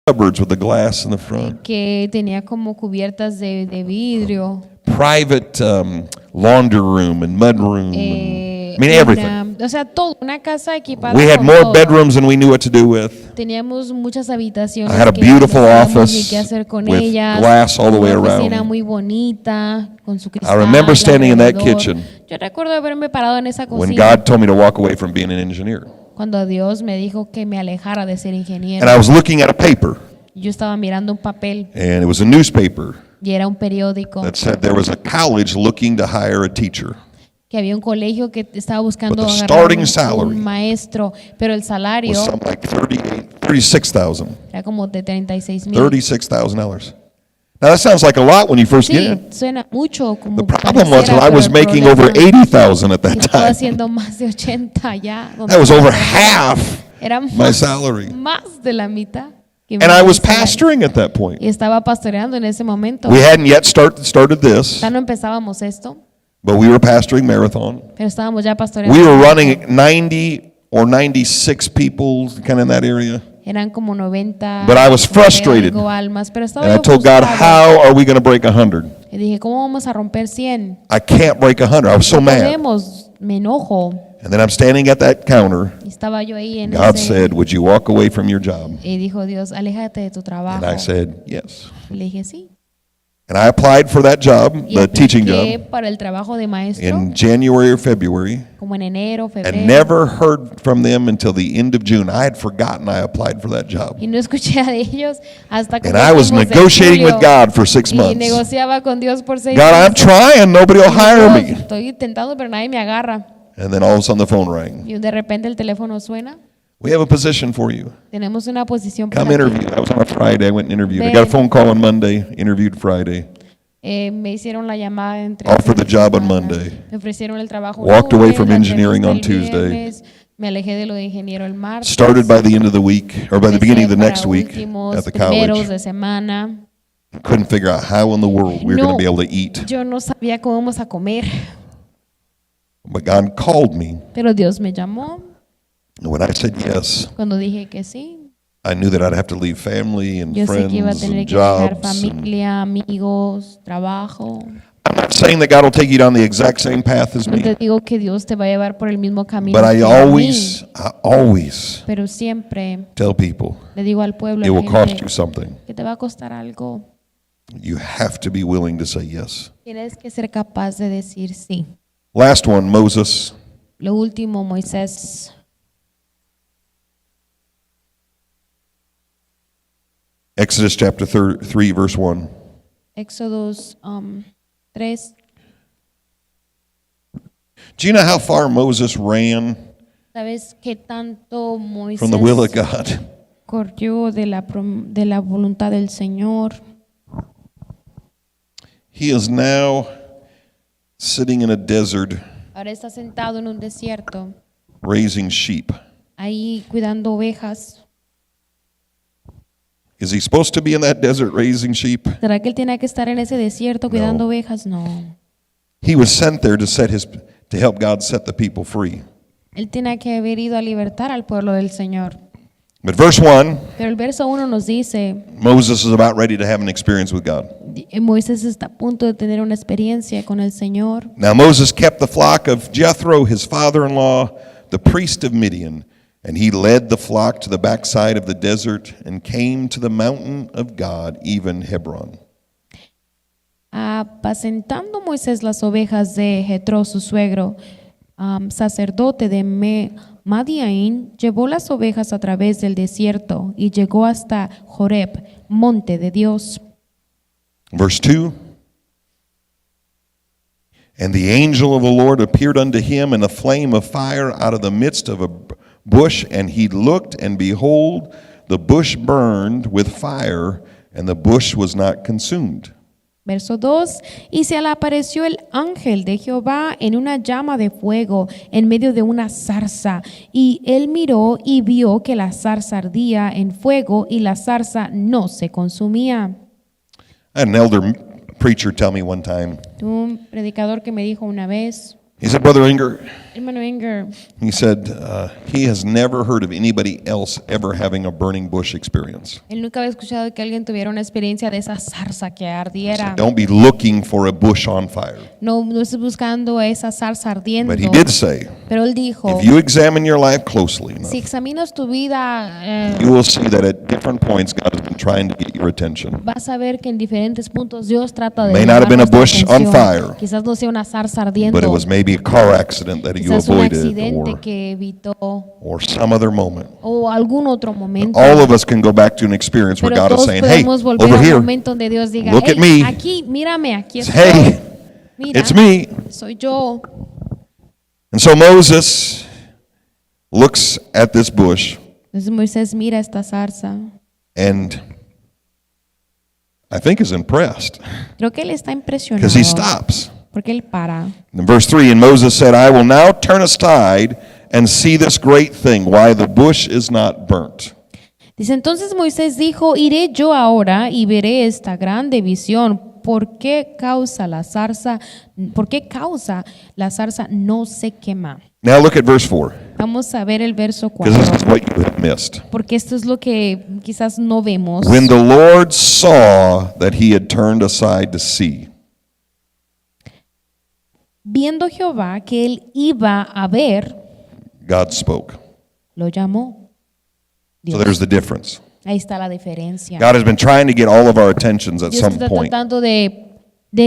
cupboards with the glass in the front. que tenía como cubiertas de vidrio. Private laundry room and mud room. Everything. O sea, todo, una casa equipada We had con more todo. bedrooms than we knew what to do with. Teníamos muchas habitaciones I had a que beautiful no sabíamos ni office qué hacer con with ellas. glass all the way Una oficina around. muy bonita con su I cristal remember standing in that alrededor. kitchen Yo recuerdo haberme parado en esa when cocina God told me to walk away from being an engineer. cuando Dios me dijo que me alejara de ser ingeniero. And I was looking at a paper, Yo estaba mirando un papel and it was a newspaper y era un periódico that said there was a college looking to hire a teacher. que había un colegio que estaba buscando But the agarrar starting salary un maestro, pero el salario Was something like $36,000. era como de 36,000. $36,000. Now that sounds like a lot when you first get Sí, it. suena mucho The como problem was pareciera, that I was pero el making problema over 80,000 at that que estaba time. haciendo más de 80 ya. donde That was over estaba. half Era my más, salary. más de la mitad. Que And I mi was salario. pastoring at that point. Y estaba pastoreando en ese momento. We hadn't yet started this, Ya no empezábamos esto, but we were pastoring Marathon. pero estábamos ya pastoreando. We were running 90 or 96 people, kind of in that area. Eran como 90 But I was frustrated. algo almas, pero estaba And I yo told God, frustrado. how are we going to break 100? Y dije, ¿cómo vamos a romper 100? I can't break 100. I was so No mad. podemos, me enojo. And then I'm standing at that counter. Y estaba yo ahí en God ese, said, would you walk away from your job? y dijo Dios, aléjate de tu trabajo. And I said, yes. Y le dije, sí. And I applied for that job, Y the teaching apliqué job, para el trabajo de maestro, in January or February, como en enero, febrero. and never heard from them until the end of June. I had forgotten I applied for that job. Y no escuché de ellos hasta como And I was últimos de negotiating with julio. God for 6 Y months. negociaba con Dios por 6 God, I'm meses. trying. Nobody will hire Dios, me. estoy intentando, pero nadie me agarra. And then all of a sudden the phone rang. Y de repente el teléfono suena. We have a position for you. Tenemos una posición Come para ti. interview. I was on a Friday. I went and interviewed. I Ven. got a phone call on Monday, interviewed Friday. Me hicieron la llamada entre Offered the job on semana. Monday. Me ofrecieron el trabajo. Walked away lunes, from la engineering on entrevista el Tuesday. viernes, me alejé de lo de ingeniero el martes. Started by the end of the week, or by the beginning of the Empecé next para week últimos at the primeros college. de semana. Couldn't figure out how in the world we were going No, to be able to eat. yo no sabía cómo íbamos a comer, But God called me. pero Dios me llamó. And when I said yes, Cuando dije que sí, I knew that I'd have to leave family and yo sé que iba a friends tener and que dejar jobs. And familia, amigos, trabajo. I'm not saying that God will take you down the exact same path as No te me, digo que Dios te va a llevar por el mismo camino but I que a mí, always pero siempre tell people le digo al pueblo, it a la will cost gente, you something. que te va a costar algo. You have to be willing to say yes. Tienes que ser capaz de decir sí. Last one, Moses. Lo último, Moisés. Exodus chapter 3, verse 1. Éxodos 3. Do you know how far Moses ran ¿Sabes qué tanto Moisés from the will of God? corrió de la voluntad del Señor? He is now sitting in a desert Ahora está sentado en un desierto, raising sheep. ahí cuidando ovejas. Is he supposed to be in that desert raising sheep? ¿Será que él tiene que estar en ese desierto cuidando ovejas? No. He was sent there to help God set the people free. Él tiene que haber ido a libertar al pueblo del Señor. But verse 1, Pero el verso 1 nos dice, Moses is about ready to have an experience with God. Moisés está a punto de tener una experiencia con el Señor. Now Moses kept the flock of Jethro, his father-in-law, the priest of Midian, and he led the flock to the backside of the desert and came to the mountain of God, even Hebron. Apacentando Moisés las ovejas de Jetro, su suegro, sacerdote de Madiaín, llevó las ovejas a través del desierto y llegó hasta Joreb, monte de Dios. Verse 2, and the angel of the Lord appeared unto him in a flame of fire out of the midst of a bush, and he looked, and behold, the bush burned with fire, and the bush was not consumed. Verso 2, y se le apareció el ángel de Jehová en una llama de fuego en medio de una zarza, y él miró y vio que la zarza ardía en fuego y la zarza no se consumía. I had an elder preacher tell me one time, Un predicador que me dijo una vez, He said, Brother Enger, Hermano Enger, he said, he has never heard of anybody else ever having a burning bush experience. él nunca había escuchado que alguien tuviera una experiencia de esa zarza que ardiera. Don't be looking for a bush on fire. No estés buscando esa zarza ardiendo. But he did say, Pero él dijo, if you examine your life closely enough, si examinas tu vida, you will see that at different points God has been trying to get your attention. vas a ver que en diferentes puntos Dios trata de May not have llamar been a nuestra bush on atención. fire, Quizás no sea una zarza ardiendo, but it was maybe a car accident that you quizás un avoided accidente que evitó or some other moment. o algún otro momento. All of us can go back to an experience where Pero God is todos saying, hey, podemos volver over a un here, momento donde Dios diga, look at hey, me. aquí, mírame, aquí estoy. Hey, Mira, it's me. soy yo. And so Moses looks at this bush Entonces Moisés mira esta zarza. and I think is impressed Creo que él está impresionado because he stops. porque él para. In verse 3, and Moses said, I will now turn aside and see this great thing, why the bush is not burnt. Dice, entonces Moisés dijo, iré yo ahora y veré esta grande visión. ¿Por qué causa la zarza no se quema? Now look at verse 4, Vamos a ver el verso because this is 4. what you have missed. Porque esto es lo que quizás no vemos. When the Lord saw that he had turned aside to see. Viendo Jehová que él iba a ver, God spoke. lo llamó. So Dios. there's the difference. Ahí está la diferencia. God has been trying to get all of our attentions at Dios some está point. tratando de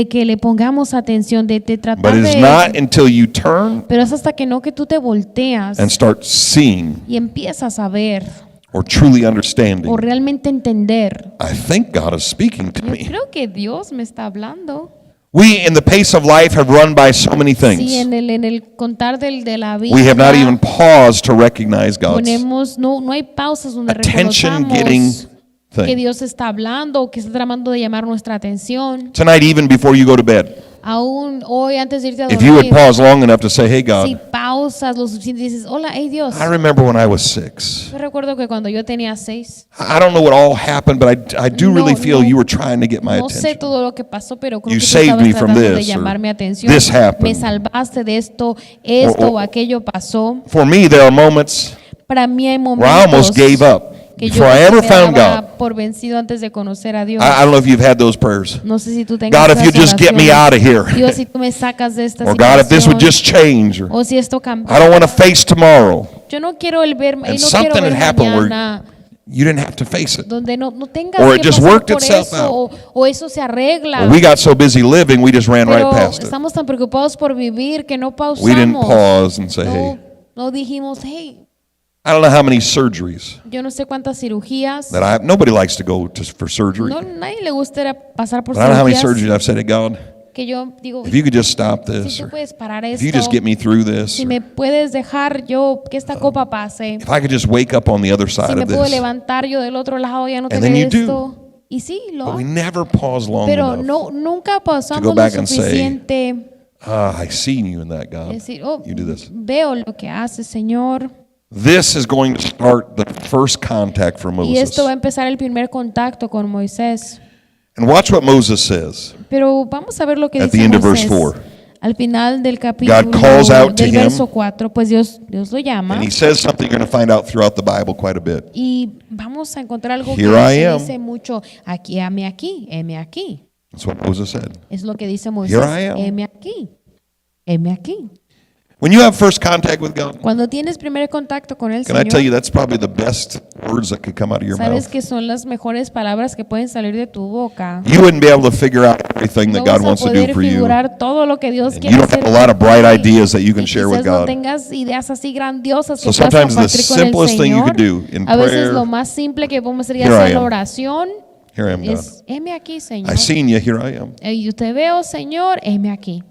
que le pongamos atención, de tratar But it is de... not until you turn Pero es hasta que no que tú te volteas and start seeing y empiezas a ver or truly o understanding. realmente entender. I think God is speaking to Yo me. creo que Dios me está hablando. We, in the pace of life, have run by so many Sí, things. en el contar de la vida. We have not even paused to recognize God's ponemos, no hay pausas donde attention-getting reconozcamos que thing. Dios está hablando, que está tratando de llamar nuestra atención. Tonight, even before you go to bed, Aún hoy antes de irte a if you would dormir, pause long enough to say, hey, si God, pausas lo suficiente y dices, hola, hey Dios. I remember when I was 6. Yo recuerdo que cuando yo tenía 6, I don't know what all happened, but I do No, really feel no. you were trying to get my no sé attention. todo lo que pasó, pero creo You que tú saved estabas me from tratando de this, llamar or mi atención. this happened. Me salvaste de esto Or- o aquello pasó. For me, there are moments Para mí hay where I almost momentos gave up que yo before I ever me found daba God. por vencido antes de conocer a Dios. I don't know if you've had those prayers. No sé si tú tengas God, if you esas just get me oraciones. out of here. Dios, si tú me sacas de esta Or God, if this would situación, just change. Or o si esto I cambia. don't want to face tomorrow. Yo no quiero el ver, no quiero something ver had happened where mañana You didn't have to face it. donde no tengas Or que it just pasar worked por itself eso o eso se arregla. Or we got so busy living, we just ran right Pero past it. estamos tan preocupados por vivir que no pausamos. We didn't pause and say, no, hey, no dijimos, hey, I don't know how many surgeries yo no sé cuántas cirugías. that I have. Nobody likes to go for surgery. No, nadie le gustaría pasar por But I don't know how many cirugías surgeries I've said, hey, God, que yo digo, if you could just stop si this, tú or puedes parar if esto, you just get me through this, si or me puedes dejar yo que esta copa pase, if I could just wake up on the other si side me of puedo this. levantar yo del otro lado, ya no And then tener you do. esto. Y sí, lo But we hago. never pause long Pero enough. nunca pausamos go lo back and say, suficiente. I seen you in that, God. Decir, oh, You do this. veo lo que hace, Señor. This is going to start the first contact for Y Moses. esto va a empezar el primer contacto con Moisés. And watch what Moses says Pero vamos a ver lo que at the dice end of verse Moisés. 4. Al final del capítulo calls out to del him. verso 4, pues Dios lo llama. And he says something you're going to find out throughout the Bible quite a bit. Y vamos a encontrar algo que Here I am. dice mucho, aquí, heme aquí, heme aquí. That's what Moses said. Es lo que dice Moisés, Here I am. heme aquí, heme aquí. When you have first contact with God, Cuando tienes primer contacto con el can I tell you Señor, that's probably the best words that could come out of your sabes mouth? que son las mejores palabras que pueden salir de tu boca. You wouldn't be able to figure out everything that No God vas wants a to do poder for you. figurar todo lo que Dios And quiere you don't hacer have a lot of por bright ti. ideas that you can Y share with quizás no God. tengas ideas así grandiosas So que puedas sometimes the compartir con el simplest thing you Señor. could do in A veces prayer, lo más simple que podemos hacer here I hacer la am. oración Here I am, God. es, heme aquí, Señor. I seen you, here I am. Yo te veo, Señor, heme aquí.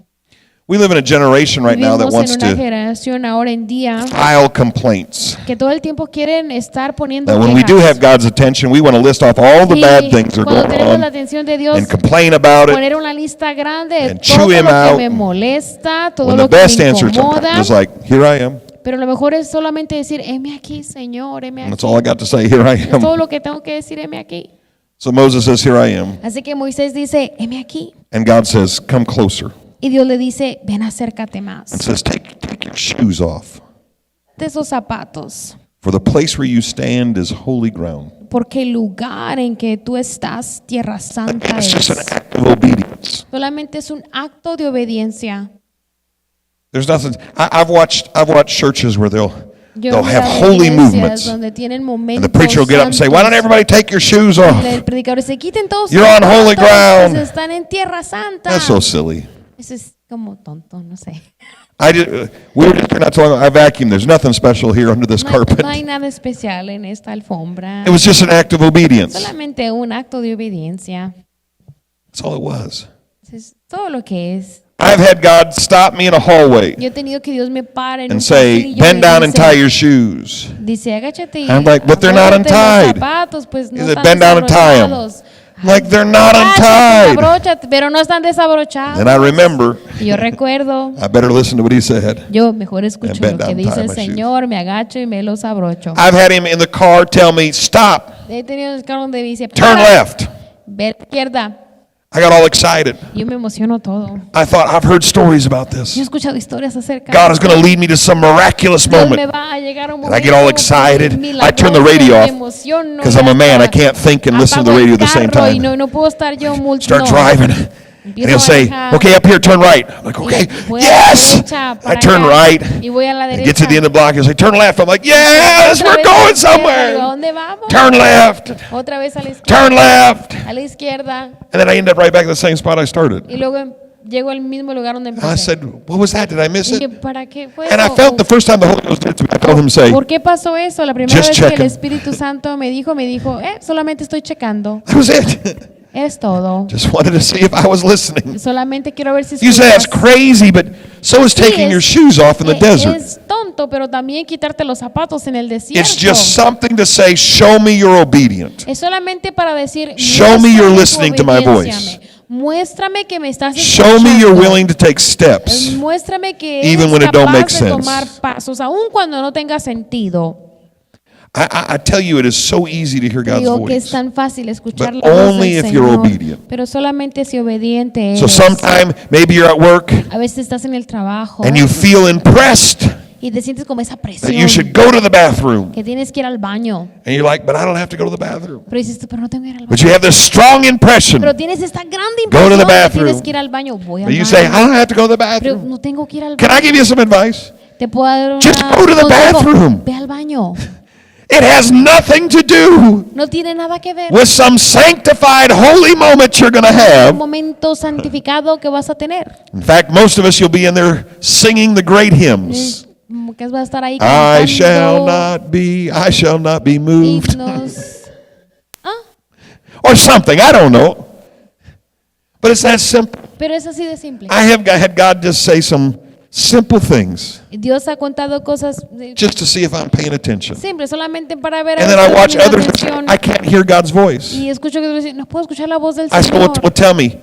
We live in a generation right now that Vivimos wants en una to generación ahora en día file complaints. que todo el tiempo quieren estar poniendo That when we do have quejas. God's attention, we want to list off all the Y bad things that are cuando going tenemos la on atención de Dios, and complain about it. poner una lista grande de and todo chew him lo que out. me molesta, todo When the lo que best me answer incomoda. is like, here I am. Pero lo mejor es solamente decir, heme aquí, Señor, heme And aquí. that's all I got to say, here I Es todo am. lo que tengo que decir, heme aquí. So Moses says, here I am. Así que Moisés dice, heme aquí. And God says, come closer. Y Dios le dice, ven, acércate más. and says, take your shoes off. De esos zapatos. For the place where you stand is holy ground. Porque el lugar en que tú estás, tierra santa It's just an es. act of obedience. Solamente es un acto de obediencia. There's nothing. I've watched churches where they'll Yo he have mirado holy iglesias movements, donde tienen and momentos the preacher will get up and say, "Why don't santos. everybody take your shoes off?" El predicador dice, quiten todos sus You're on holy zapatos, ground. pues están en tierra santa. That's so silly. Eso es como tonto, no sé. We were just not talking. I vacuum. There's nothing special here under this carpet. No hay nada especial en esta alfombra. It was just an act of obedience. Solamente un acto de obediencia. That's all it was. Es todo lo que es. I've had God stop me in a hallway Yo he tenido que Dios me pare en un and say, pasillo "Bend y down and tie dice, your shoes." dice, agáchate y I'm like, "But they're not abróchate los untied." zapatos, pues no He said, están "Bend down and tie 'em." desabrochados. Like they're not Agáchate, untied. abróchate, pero no están desabrochados. And I remember, Y yo recuerdo, I better listen to what he said. yo mejor escucho And bend lo que down, dice tie el my shoes. Señor, me agacho y me los abrocho. I've had him in the car tell me, "Stop, He tenido el carro donde dice, turn "Para, left." ve a la izquierda. I got all excited. Yo me emociono todo. I thought, I've heard stories about Yo he this. escuchado historias acerca God de is going to lead me to some miraculous Dios me moment. va a llegar a un And I momento get all excited. I turn the radio off because I'm a man. I can't think and listen to the radio at the same Y time. no puedo estar yo Start driving. And he'll say, "Okay, up here, turn right." I'm like, "Okay, yes." I turn right. Y voy a la I derecha. get to the end of the block. He'll say, "Turn left." I'm like, "Yes, Otra we're vez a la going izquierda. ¿A somewhere." dónde vamos? Turn left. Otra vez a la izquierda. Turn left. A la izquierda. And then I end up right back at the same spot I started. Y luego llego al mismo lugar donde I empecé. said, "What was that? Did I miss Y dije, it?" ¿para qué fue And I eso? felt the first time the Holy Ghost did it to me. I told him, "Say, ¿Por qué pasó eso? La primera Just vez que el checking. Espíritu Santo me dijo, solamente estoy checando. that was it." Es todo. Just wanted to see if I was listening. Solamente quiero ver si You say that's escuchas. crazy, but so is taking your shoes off in the desert. Es tonto, pero también quitarte los zapatos en el desierto. It's just something to say, "Show me you're obedient." Es solamente para decir, Show me you're muéstrame tu listening to my obediencia. voice. Muéstrame que me estás Show me you're escuchando. willing to take steps. Muéstrame que Even eres when it don't capaz make de tomar sense. pasos, aun cuando no tenga sentido. I tell you, it is so easy to hear Te God's digo que es voice. tan fácil escuchar But la voz only del if you're Señor, obedient. pero solamente si obediente So eres. sometime, maybe you're at work A veces estás en el trabajo and you feel impressed y te sientes como esa that presión you should go to the bathroom. que tienes que ir al baño. And you're like, "But I don't have to go to the bathroom." Pero dices, pero no tengo que ir al But baño. you have this strong impression. Pero tienes esta grande Go to the impresión que bathroom. tienes que ir al baño. Voy al But you baño. say, "I don't have to go to the Pero bathroom." no tengo que ir al Can baño. I give you some advice? Te puedo dar Just una go to the consejo. bathroom. Ve al baño. It has nothing to do No tiene nada que ver with some sanctified holy moment you're going to con un have. momento santificado que vas a tener. In fact, most of us, you'll be in there singing the great hymns. Que vas a estar ahí I shall cantando not be moved. himnos. Or something, I don't know. But it's that simple. Pero es así de simple. I have had God just say some simple things Dios ha contado cosas just to see if I'm paying attention. simples solamente para ver a And ver then I si watch pones others, atención. I can't hear God's voice. Y escucho que Dios dice, no puedo escuchar la voz del I said, Señor. well, tell me.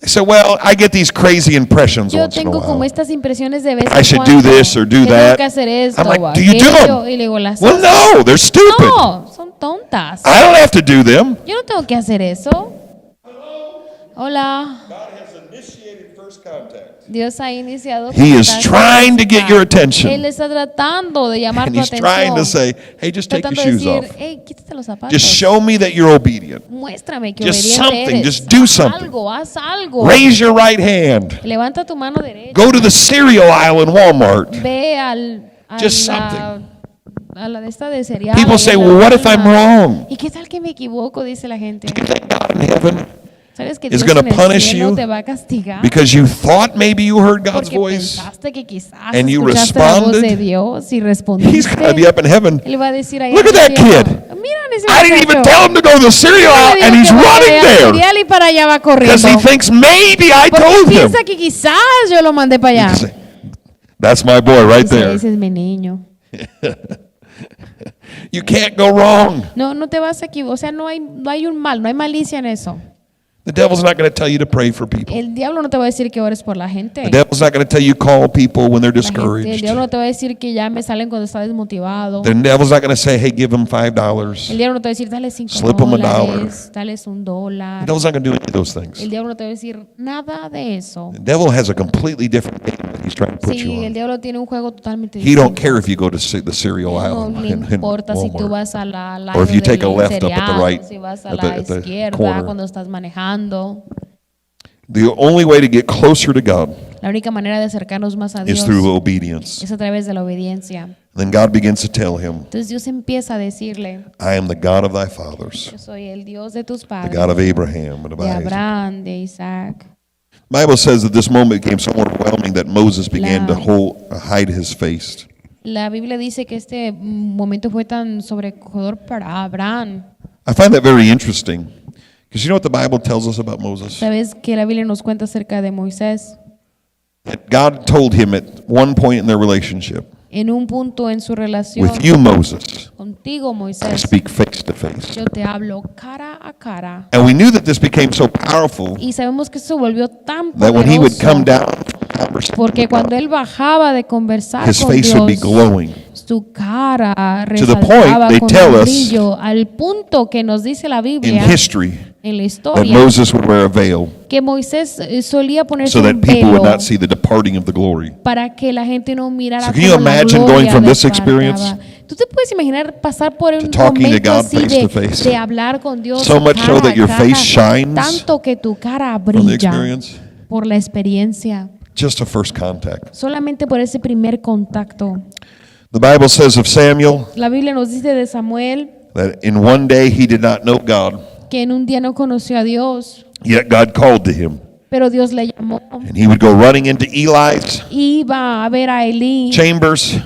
They said, well, I get these crazy impressions Yo once in a tengo como while. estas impresiones de vez I en should cuando. do this or do que that. Tengo que hacer esto I'm like, o do you do aquello. them? Y le digo, las Well, no, they're stupid. No, son tontas. I don't have to do them. Yo no tengo que hacer eso. Hola. God has initiated first contact. Dios ha iniciado He is contacto trying to get your Él attention. está tratando de llamar And tu he's trying to atención. say, hey, just take your Tratando de shoes decir, off. hey, quítate los zapatos. Just show me that you're obedient. Muéstrame que Just obediente something, eres. just do Haz something. algo, haz algo. Raise your right hand. Levanta tu mano derecha. Go to the cereal aisle in Walmart. Ve a Just la de esta de cereal. People ahí say, en la well, what if I'm tienda. wrong? ¿Y qué tal que me equivoco? Dice la gente. You think God in heaven ¿Sabes que is Dios gonna en el punish cielo you te va a castigar? because you thought maybe you heard God's Porque voice? pensaste que quizás and you escuchaste la voz de responded? Dios y He's respondiste. going to be up in heaven. Él va a decir ahí Look at that cielo, kid. Mira ese I didn't even muchacho. tell him to go to the cereal Yo le aisle, digo and he's que vaya running al there cereal y para allá va because corriendo. he thinks maybe I Porque told him. piensa que quizás yo lo mandé para allá. Say, that's my boy right Dice, there. ese es mi niño. You can't go wrong. No te vas a equivocar. O sea, no hay un mal, no hay malicia en eso. The devil's not going to tell you to pray for people. El diablo no te va a decir que ores por la gente. The devil's not going to tell you call people when they're El discouraged. diablo no te va a decir que llame salen cuando está desmotivado. The devil's not going to say, hey, give them $5. El diablo no te va a decir dale Slip 'em a dollar. $5, dales $1. The devil's not going to do any of those things. El diablo no te va a decir nada de eso. The devil has a completely different game that he's trying to put you Sí, el on. diablo tiene un juego totalmente He distinto. don't care if you go to the cereal No aisle le in importa si tú Walmart. vas a la Or if you take a del left up at the cereal, right, si vas a at la the izquierda corner. cuando estás manejando. The only way to get closer to God La única manera de acercarnos más a is Dios through obedience. es a través de la obediencia. Then God begins to tell him, Entonces Dios empieza a decirle, I am the God of thy fathers, yo soy el Dios de tus the padres, God of Abraham and of de Isaac. Abraham, de Isaac. The Bible says that this moment became so overwhelming that Moses began to hide his face. La Biblia dice que este momento fue tan sobrecogedor para Abraham. I find that very interesting because you know what the Bible tells us about Moses? ¿Sabes que la Biblia nos cuenta acerca de Moisés? That God told him at one point in their relationship, En un punto en su relación with you, Moses, contigo, I Moisés, speak face to face. yo te hablo cara a cara. And we knew that this became so powerful Y sabemos que eso volvió tan that when he would come poderoso down from conversation porque with cuando God, él bajaba de conversar his con face would be Dios, glowing. su cara To the point, resaltaba they con tell un us brillo, al punto que nos dice la in Biblia history en la that historia Moses would wear a veil que Moisés solía ponerse so that un people would velo not see the departing of the glory. para que la gente no mirara So can you cómo la imagine gloria going from this departaba. experience ¿Tú te puedes imaginar pasar por un talking to momento God así face to face? de hablar con Dios So much so cara that a your cara, face shines tanto que tu cara from the brilla experience? por la experiencia, Just a first contact. solamente por ese primer contacto? The Bible says of Samuel La Biblia nos dice de Samuel that in one day he did not know God, que en un día no conoció a Dios, yet God called to him. pero Dios le llamó. And he would go running into Eli's Iba a ver a Elí, chambers,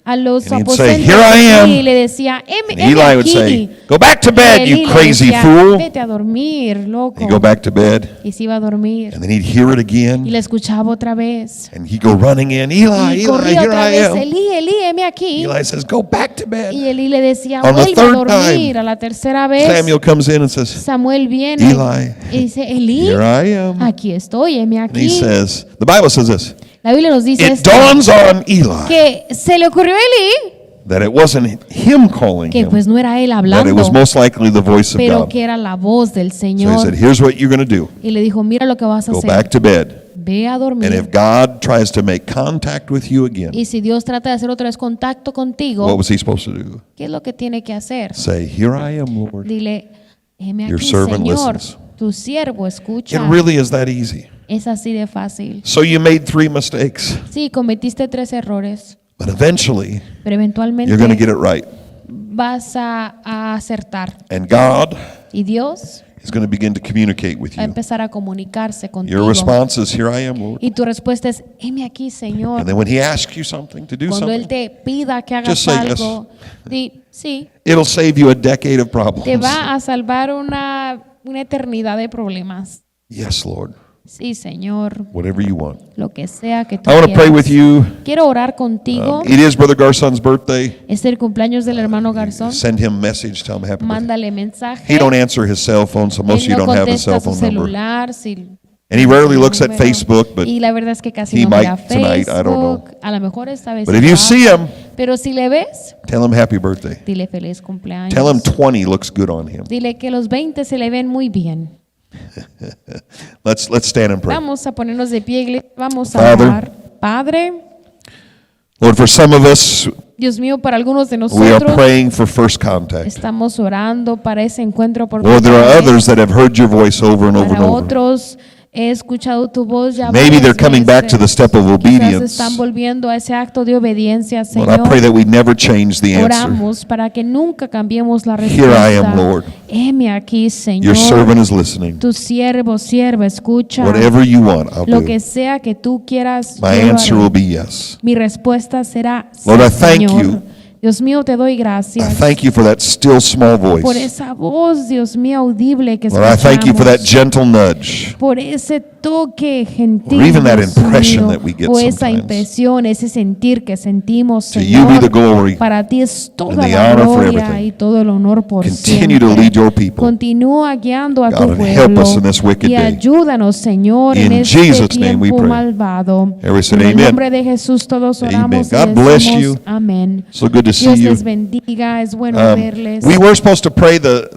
a los And he'd say, aposentos "Here I de am." Elí, y le decía, and heme Eli would aquí. say, go back to Y bed, Elí you le crazy decía, fool. vete a dormir, loco. He'd go back to bed, Y se iba a dormir. and then he'd hear it Y again, le escuchaba otra vez. and he'd go running in, Eli, Y Eli, corría here otra I vez, am. Elí, Elí, heme aquí. Eli says, go back to bed. Y Elí le decía, On the vuelve a third dormir. time, A la tercera vez, Samuel comes in and says, Samuel viene Eli, y dice, Elí, here I am. aquí estoy, heme And he aquí. says, the Bible says this, La Biblia nos dice it esto, dawns on Eli que se le ocurrió a Elí that it wasn't him calling que him, pues no era él that it hablando, was most likely the voice of pero God. que era la voz del So he Señor. said, here's what you're going to do. Y le dijo, mira lo que vas a Go hacer. back to bed. Ve a And dormir. if God tries to make contact with you again, Y si Dios trata de hacer otra vez contacto what contigo, was he supposed to do? ¿qué es lo que tiene que hacer? Say, here I am, Lord. Dile, heme Your aquí, servant Señor. listens. Tu siervo It escucha. really is that easy. Es así de fácil. So you made 3 mistakes, Sí, cometiste 3 errores, but eventually pero eventualmente you're going to get it right. vas a acertar. And God Y Dios is going to begin to communicate with va a you. empezar a comunicarse Your contigo. response is, here I am, Lord. Y tu respuesta es, heme aquí, Señor. And then when he asks you something to do Cuando Él something, te pida que hagas Just say algo, di sí, it'll save you a decade of te problems. va a salvar una eternidad de problemas. Yes, Lord. Sí, Señor, Whatever you want. lo que sea que tú I want to pray with quieras. you. Quiero orar contigo. It is Brother Garson's birthday. Es el cumpleaños del hermano Garzón. Send him a message. Tell him happy birthday. Mándale mensaje. He don't answer his cell phone, so most of Él you no don't have his contesta cell su phone number. celular. Si And he rarely looks at número. Facebook, but y la verdad es que casi he no mira might tonight, I don't know. Facebook. A lo mejor esta vez But if sí you lo see hace. him, Pero si le ves, tell him happy birthday. dile feliz cumpleaños. Tell him 20 looks good on him. Dile que los 20 se le ven muy bien. Let's stand and pray. Vamos a ponernos de pie, iglesia. Vamos a Father. orar. Padre, Lord, for some of us, Dios mío, para algunos de we are nosotros praying for first contact. estamos orando para ese encuentro por Lord, there are primera vez. others that have heard your voice over and over and Para over. otros he escuchado tu voz ya Maybe they're varias coming back to the veces. step of Quizás obedience. están volviendo a ese acto de obediencia, Lord, I pray Señor. that we never change the answer. Oramos para que nunca cambiemos la Here respuesta. I am, Lord. Heme aquí, Señor. Your servant is listening. Tu siervo, sierva, escucha. Whatever you want, I'll Lo do. que sea que tú quieras, My yo lo answer haré. will be yes. Mi respuesta será Lord, sí, I thank Señor. you Dios mío, te doy I gracias thank you for that still small por voice. esa voz, Dios mío, audible que Lord, I thank you for that escuchamos, gentle nudge. por ese toque gentil, Or even that Dios impression mío, that we get o esa sometimes. impresión, ese sentir que sentimos, To you be the Señor. glory. Para ti es toda and the la honor for gloria everything. y todo el honor por Continue to siempre. lead your people. Continúa guiando a God, tu and help pueblo us in this wicked y day. ayúdanos, Señor, In en este Jesus' name we tiempo pray. malvado. Everybody said En el amen. nombre de Jesús todos Amen. oramos y God bless decimos you. amén. So good to see Dios you. les bendiga, es bueno verles. We were supposed to pray the